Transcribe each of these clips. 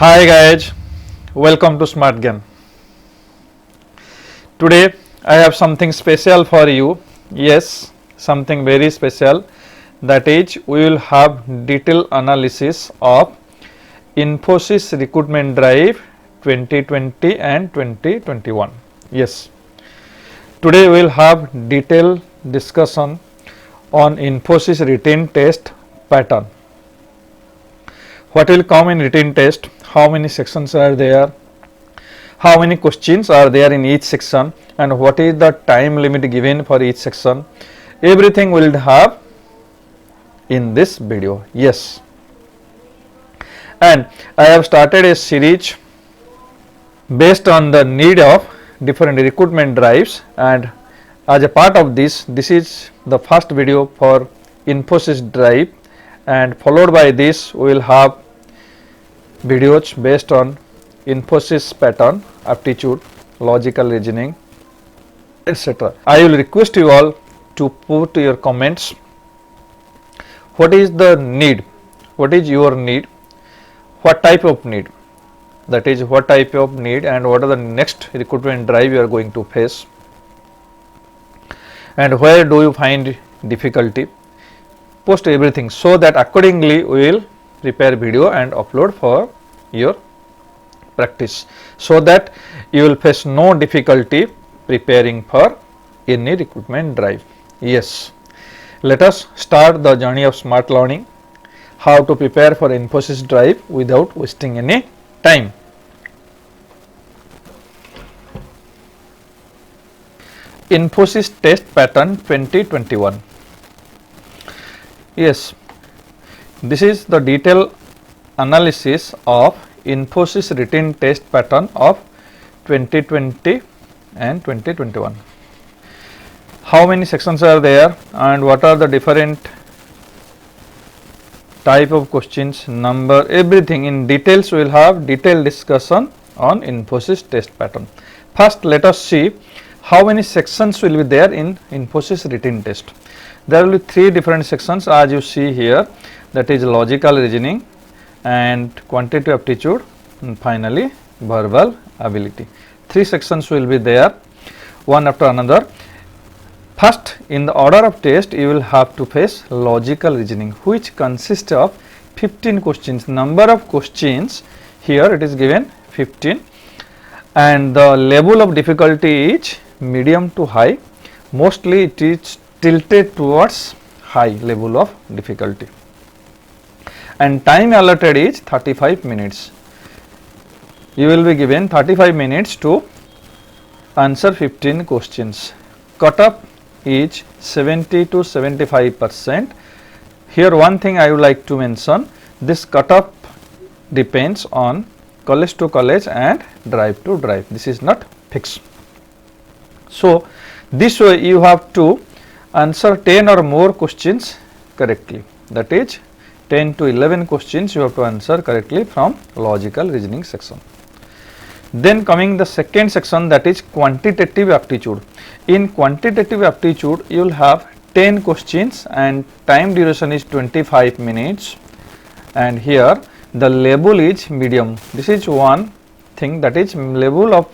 Hi guys, welcome to Smart Game. Today I have something special for you. Yes, something very special. That is, we will have detailed analysis of Infosys Recruitment Drive 2020 and 2021. Yes, today we will have detailed discussion on Infosys written test pattern. What will come in written test? How many sections are there? How many questions are there in each section? And what is the time limit given for each section? Everything will have in this video. Yes. And I have started a series based on the need of different recruitment drives, and as a part of this is the first video for Infosys drive, and followed by this we will have videos based on Infosys pattern, aptitude, logical reasoning, etc. I will request you all to put your comments. What is the need? What is your need? What type of need? That is, what type of need and what are the next recruitment drive you are going to face, and where do you find difficulty? Post everything so that accordingly we will prepare video and upload for your practice, so that you will face no difficulty preparing for any recruitment drive. Yes, let us start the journey of smart learning, how to prepare for Infosys drive without wasting any time. Infosys test pattern 2021. Yes, this is the detailed analysis of Infosys written test pattern of 2020 and 2021. How many sections are there and what are the different type of questions, number, everything in details. We will have detailed discussion on Infosys test pattern. First, let us see how many sections will be there in Infosys written test. There will be three different sections as you see here, that is logical reasoning and quantitative aptitude, and finally verbal ability. Three sections will be there, one after another. First, in the order of test, you will have to face logical reasoning, which consists of 15 questions. Number of questions here it is given 15, and the level of difficulty is medium to high. Mostly it is tilted towards high level of difficulty, and time allotted is 35 minutes. You will be given 35 minutes to answer 15 questions. Cutoff is 70 to 75%. Here one thing I would like to mention, this cutoff depends on college to college and drive to drive. This is not fixed. So this way you have to answer 10 or more questions correctly, that is 10 to 11 questions you have to answer correctly from logical reasoning section. Then coming the second section, that is quantitative aptitude. In quantitative aptitude you will have 10 questions and time duration is 25 minutes, and here the level is medium. This is one thing, that is level of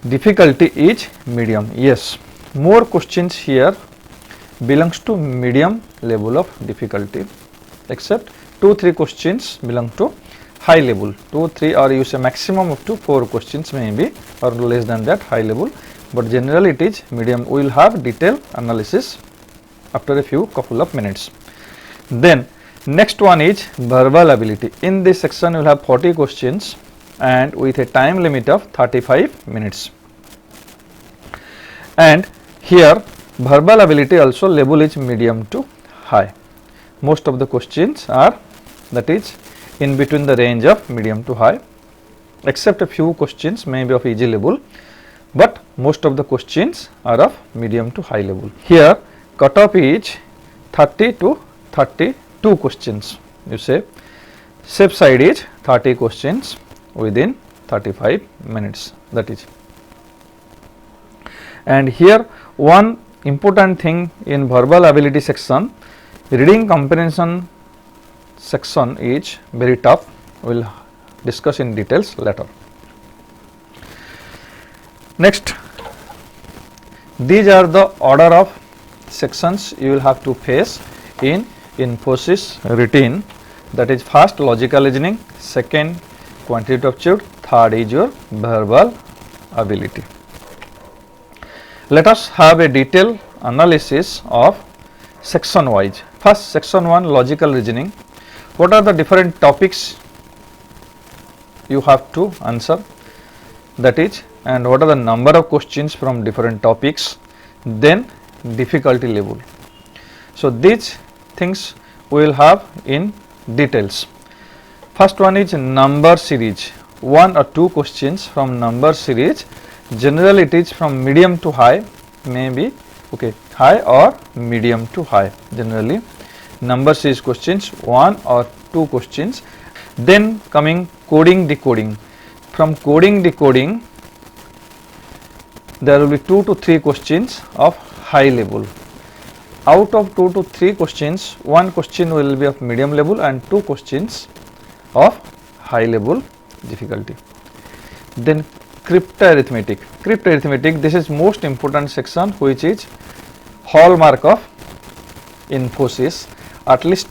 difficulty is medium. Yes, more questions here belongs to medium level of difficulty, except 2-3 questions belong to high level, 2-3 or you say maximum up to 4 questions may be, or less than that high level, but generally it is medium. We will have detailed analysis after a few couple of minutes. Then next one is verbal ability. In this section you will have 40 questions and with a time limit of 35 minutes, and here verbal ability also level is medium to high. Most of the questions are, that is, in between the range of medium to high, except a few questions may be of easy level, but most of the questions are of medium to high level. Here cutoff is 30 to 32 questions. You say safe side is 30 questions within 35 minutes, that is. And here one important thing in verbal ability section, reading comprehension section is very tough. We will discuss in details later. Next, these are the order of sections you will have to face in Infosys routine. That is, first logical reasoning, second quantitative aptitude, third is your verbal ability. Let us have a detailed analysis of section wise. First, section 1, logical reasoning. What are the different topics you have to answer, that is, and what are the number of questions from different topics, then difficulty level. So, these things we will have in details. First one is number series, 1 or 2 questions from number series. Generally it is from medium to high, maybe okay, high or medium to high. Generally number series questions, 1 or 2 questions. Then coming coding decoding. From coding decoding there will be 2 to 3 questions of high level. Out of 2 to 3 questions, 1 question will be of medium level and 2 questions of high level difficulty. Then cryptarithmetic. Cryptarithmetic, this is most important section, which is hallmark of Infosys. At least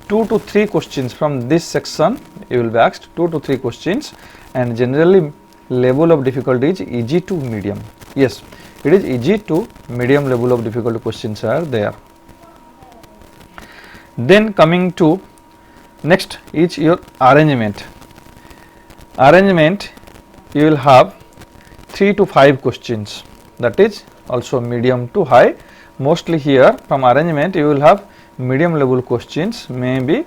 2 to 3 questions from this section you will be asked, 2 to 3 questions, and generally level of difficulty is easy to medium. Yes, it is easy to medium level of difficulty questions are there. Then coming to next is your arrangement. Arrangement you will have 3 to 5 questions, that is also medium to high. Mostly here from arrangement you will have medium level questions, maybe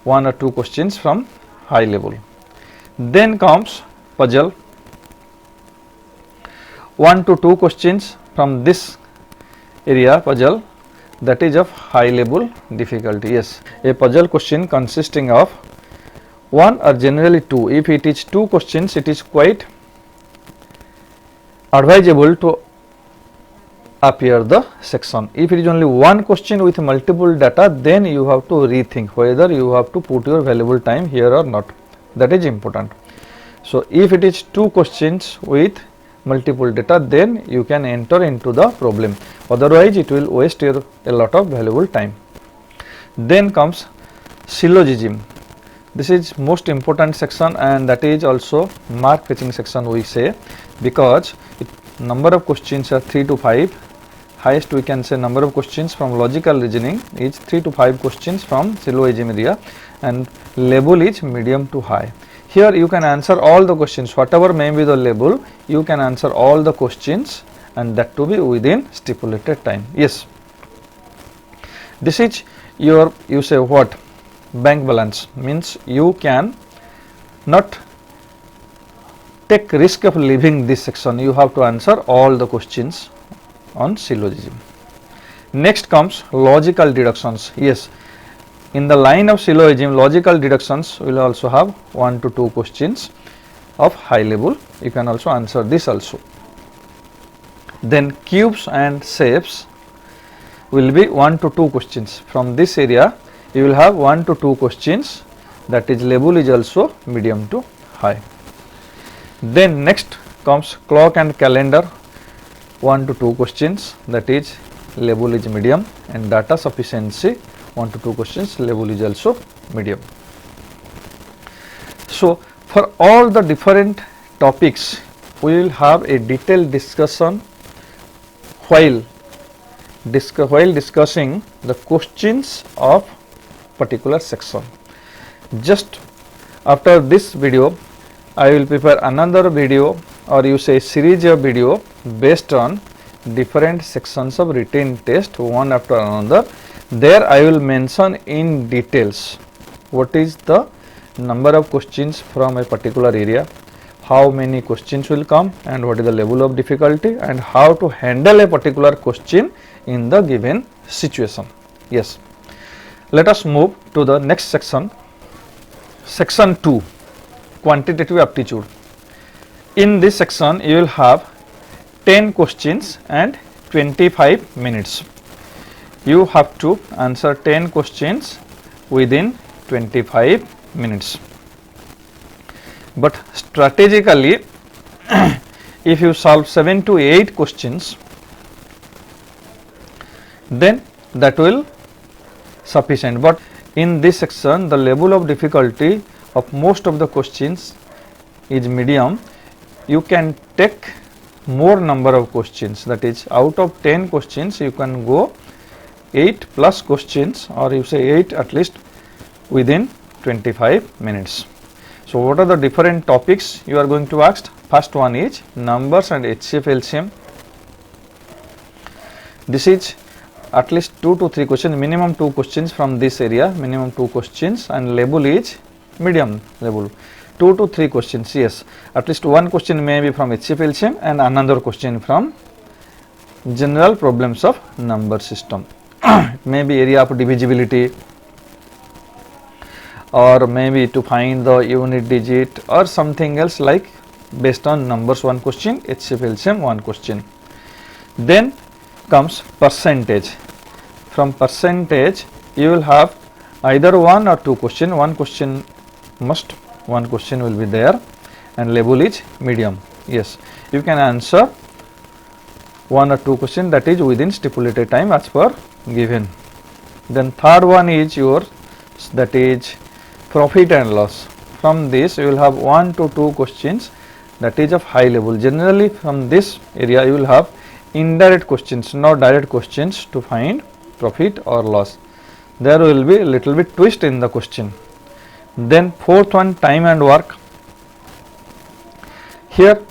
1 or 2 questions from high level. Then comes puzzle, 1 to 2 questions from this area puzzle, that is of high level difficulty. Yes, a puzzle question consisting of 1 or generally 2. If it is 2 questions, it is quite advisable to appear the section. If it is only 1 question with multiple data, then you have to rethink whether you have to put your valuable time here or not. That is important. So, if it is 2 questions with multiple data, then you can enter into the problem, otherwise it will waste your a lot of valuable time. Then comes syllogism. This is most important section, and that is also mark fetching section we say, because number of questions are 3 to 5. Highest we can say number of questions from logical reasoning is 3 to 5 questions from syllogism area, and level is medium to high. Here you can answer all the questions, whatever may be the level, you can answer all the questions, and that to be within stipulated time. Yes, this is your, you say what, bank balance, means you can not take risk of leaving this section, you have to answer all the questions on syllogism. Next comes logical deductions. Yes, in the line of syllogism, logical deductions will also have 1 to 2 questions of high level, you can also answer this also. Then cubes and shapes will be 1 to 2 questions. From this area you will have 1 to 2 questions, that is level is also medium to high. Then next comes clock and calendar, 1 to 2 questions, that is level is medium, and data sufficiency 1 to 2 questions, level is also medium. So, for all the different topics we will have a detailed discussion while discussing the questions of particular section. Just after this video I will prepare another video, or you say series of video based on different sections of written test one after another. There I will mention in details what is the number of questions from a particular area, how many questions will come, and what is the level of difficulty, and how to handle a particular question in the given situation. Yes, let us move to the next section, section 2, quantitative aptitude. In this section you will have 10 questions and 25 minutes. You have to answer 10 questions within 25 minutes. but strategically if you solve 7 to 8 questions, then that will sufficient. But in this section the level of difficulty of most of the questions is medium. You can take more number of questions, that is out of 10 questions you can go 8 plus questions, or you say 8 at least within 25 minutes. So what are the different topics you are going to ask? First one is numbers and HCF LCM. This is at least 2 to 3 questions, minimum 2 questions from this area, minimum 2 questions, and level is medium level. 2 to 3 questions, yes, at least one question may be from HCF LCM and another question from general problems of number system. Maybe area of divisibility, or maybe to find the unit digit, or something else like based on numbers one question, HCF LCM one question. Then comes percentage. From percentage you will have either one or two question, one question will be there, and label is medium. Yes, you can answer one or two question, that is within stipulated time as per given. Then third one is yours, that is profit and loss. From this you will have 1 to 2 questions, that is of high level. Generally from this area you will have indirect questions, not direct questions to find profit or loss. There will be a little bit twist in the question. Then fourth one, time and work. Here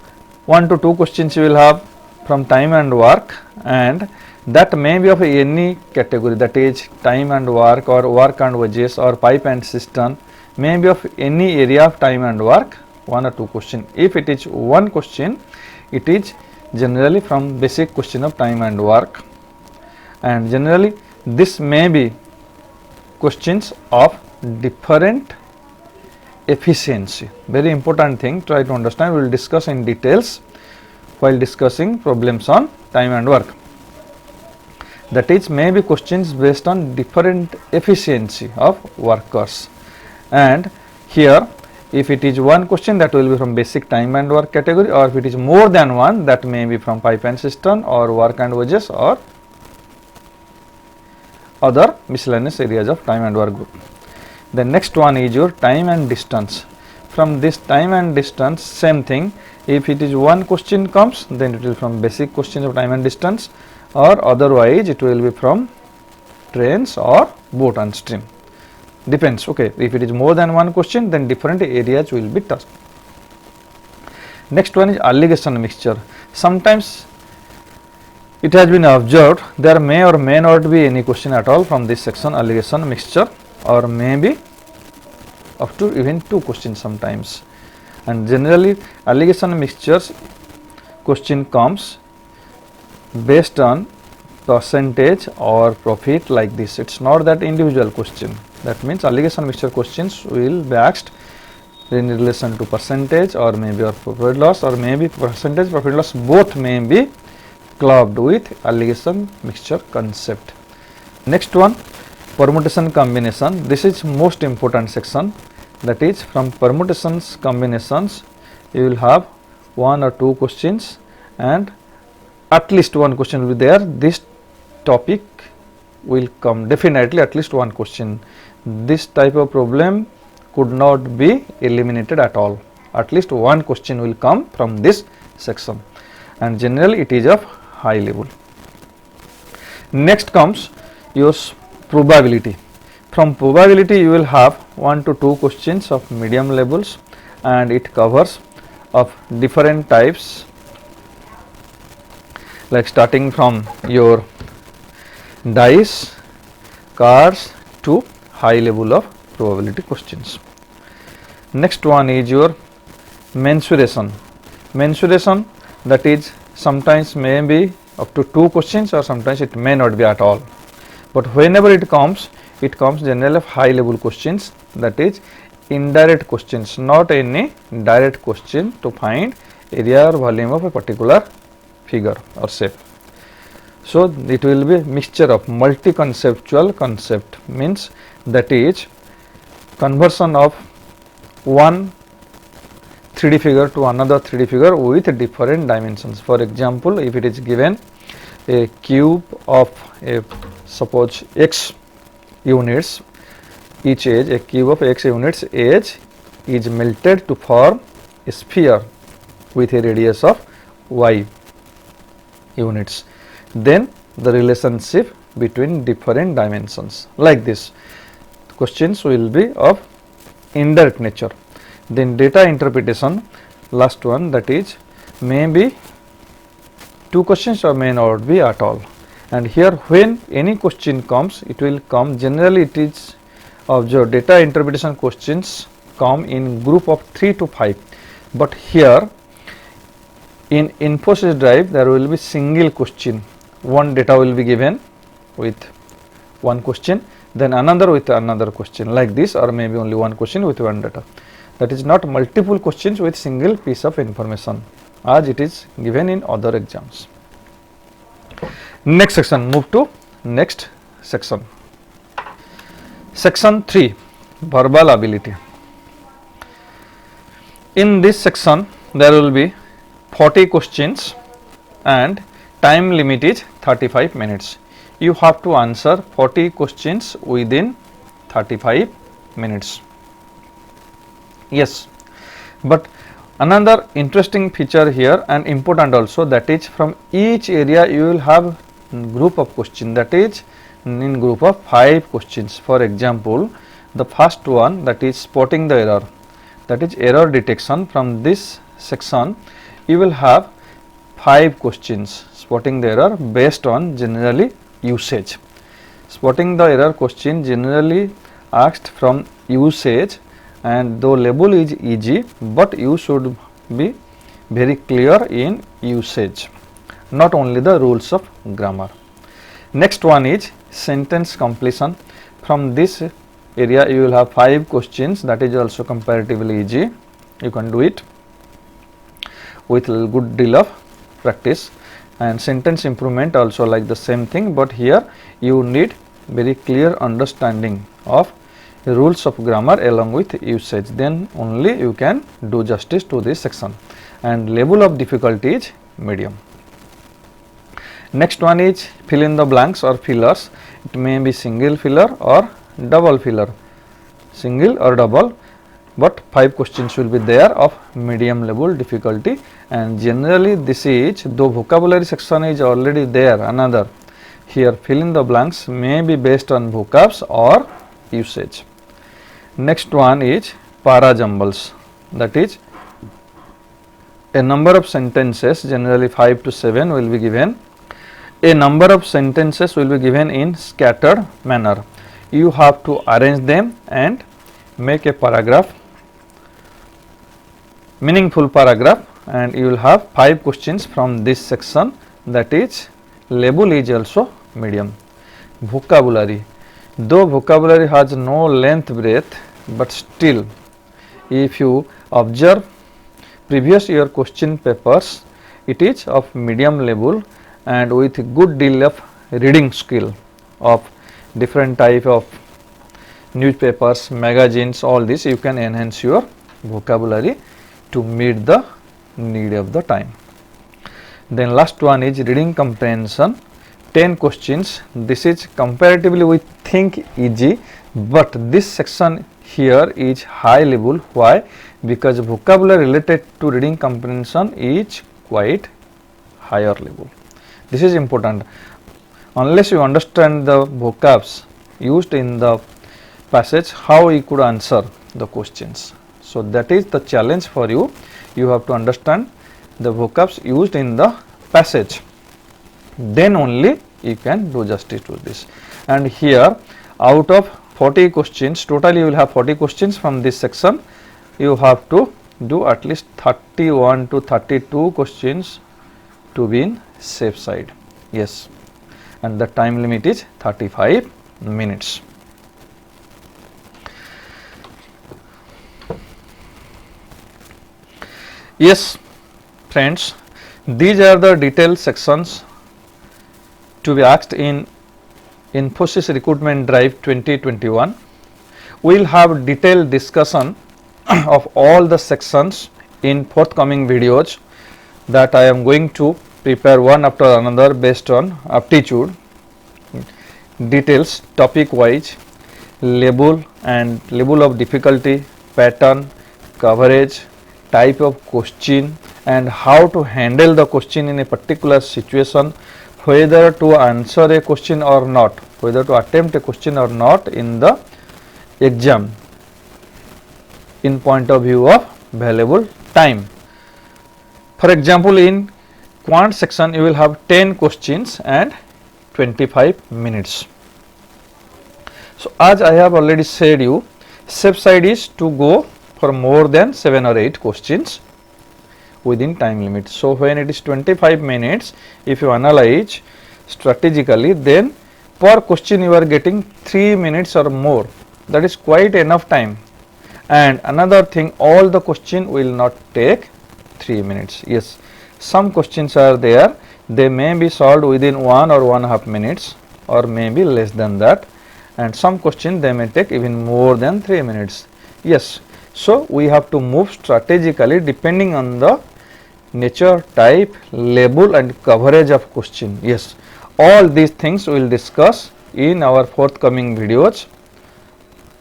1 to 2 questions you will have from time and work, and that may be of any category, that is time and work, or work and wages, or pipe and cistern, may be of any area of time and work, 1 or 2 question. If it is one question, it is generally from basic question of time and work, and generally this may be questions of different efficiency. Very important thing, try to understand, we will discuss in details while discussing problems on time and work. That is maybe questions based on different efficiency of workers, and here if it is one question, that will be from basic time and work category, or if it is more than one, that may be from pipe and cistern, or work and wages, or other miscellaneous areas of time and work group. The next one is your time and distance. From this time and distance, same thing, if it is one question comes, then it will from basic questions of time and distance, or otherwise it will be from trains or boat and stream, depends. Okay, if it is more than one question, then different areas will be touched. Next one is allegation mixture. Sometimes it has been observed there may or may not be any question at all from this section, allegation mixture, or maybe up to even 2 questions sometimes. And generally allegation mixtures question comes based on percentage or profit, like this. It's not that individual question. That means allegation mixture questions will be asked in relation to percentage, or maybe or profit loss, or maybe percentage, profit loss, both may be clubbed with allegation mixture concept. Next one, permutation combination. This is most important section, that is from permutations combinations you will have 1 or 2 questions, and at least one question will be there. This topic will come definitely at least one question. This type of problem could not be eliminated at all. At least one question will come from this section, and generally it is of high level. Next comes your probability. From probability you will have 1 to 2 questions of medium levels, and it covers of different types, like starting from your dice, cards to high level of probability questions. Next one is your mensuration. Mensuration, that is sometimes may be up to 2 questions, or sometimes it may not be at all, but whenever it comes generally of high level questions, that is indirect questions, not any direct question to find area or volume of a particular figure or shape. So it will be mixture of multi-conceptual concept, means that is conversion of one 3D figure to another 3D figure with different dimensions. For example, if it is given a cube of a suppose x units, each edge, a cube of x units edge is melted to form a sphere with a radius of y units, then the relationship between different dimensions like this. Questions will be of indirect nature. Then data interpretation, last one, that is maybe 2 questions or may not be at all. And here when any question comes, it will come generally, it is observed data interpretation questions come in group of 3 to 5, but here in Infosys Drive there will be single question, one data will be given with one question, then another with another question like this, or maybe only one question with one data. That is not multiple questions with single piece of information as it is given in other exams. Next section, move to next section. Section 3, verbal ability. In this section there will be 40 questions and time limit is 35 minutes. You have to answer 40 questions within 35 minutes. Yes, but another interesting feature here and important also, that is from each area you will have group of questions, that is in group of 5 questions. For example, the first one, that is spotting the error, that is error detection. From this section you will have 5 questions spotting the error based on generally usage. Spotting the error question generally asked from usage, and though label is easy, but you should be very clear in usage, not only the rules of grammar. Next one is sentence completion. From this area you will have 5 questions, that is also comparatively easy, you can do it with a good deal of practice. And sentence improvement also like the same thing, but here you need very clear understanding of rules of grammar along with usage, then only you can do justice to this section. And level of difficulty is medium. Next one is fill in the blanks or fillers. It may be single filler or double filler, single or double, but 5 questions will be there of medium level difficulty. And generally this is, though vocabulary section is already there, another here fill in the blanks may be based on vocabs or usage. Next one is para jumbles, that is a number of sentences, generally 5 to 7 will be given. A number of sentences will be given in scattered manner. You have to arrange them and make a paragraph, meaningful paragraph, and you will have 5 questions from this section, that is label is also medium. Vocabulary, though vocabulary has no length breadth, but still if you observe previous year question papers, it is of medium level and with good deal of reading skill of different type of newspapers, magazines, all this you can enhance your vocabulary to meet the need of the time. Then last one is reading comprehension, 10 questions. This is comparatively we think easy, but this section here is high level. Why? Because vocabulary related to reading comprehension is quite higher level. This is important. Unless you understand the vocabs used in the passage, how you could answer the questions. So that is the challenge for you. You have to understand the vocabs used in the passage, then only you can do justice to this. And here out of 40 questions, totally you will have 40 questions from this section, you have to do at least 31 to 32 questions to be in safe side. Yes, and the time limit is 35 minutes. Yes friends, these are the detailed sections to be asked in Infosys Recruitment Drive 2021. We will have detailed discussion of all the sections in forthcoming videos that I am going to prepare one after another based on aptitude, details, topic wise, level and level of difficulty, pattern, coverage, type of question and how to handle the question in a particular situation, whether to answer a question or not, whether to attempt a question or not in the exam in point of view of valuable time. For example, in quant section you will have 10 questions and 25 minutes. So, as I have already said you, safe side is to go for more than 7 or 8 questions within time limit. So, when it is 25 minutes, if you analyze strategically, then per question you are getting 3 minutes or more, that is quite enough time. And another thing, all the question will not take 3 minutes. Yes, some questions are there, they may be solved within 1 or 1.5 minutes or maybe less than that, and some questions they may take even more than 3 minutes. Yes, so we have to move strategically depending on the nature, type, label and coverage of question. Yes, all these things we will discuss in our forthcoming videos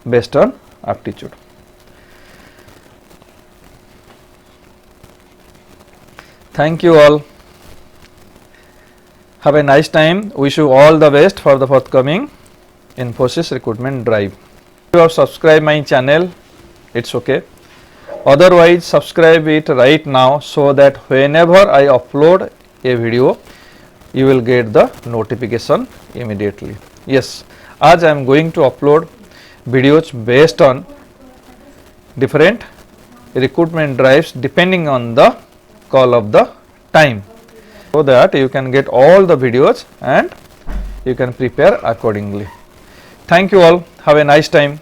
based on aptitude. Thank you all. Have a nice time. Wish you all the best for the forthcoming Infosys recruitment drive. If you have subscribed my channel, it's okay. Otherwise, subscribe it right now so that whenever I upload a video, you will get the notification immediately. Yes, as I am going to upload videos based on different recruitment drives depending on the call of the time, so that you can get all the videos and you can prepare accordingly. Thank you all. Have a nice time.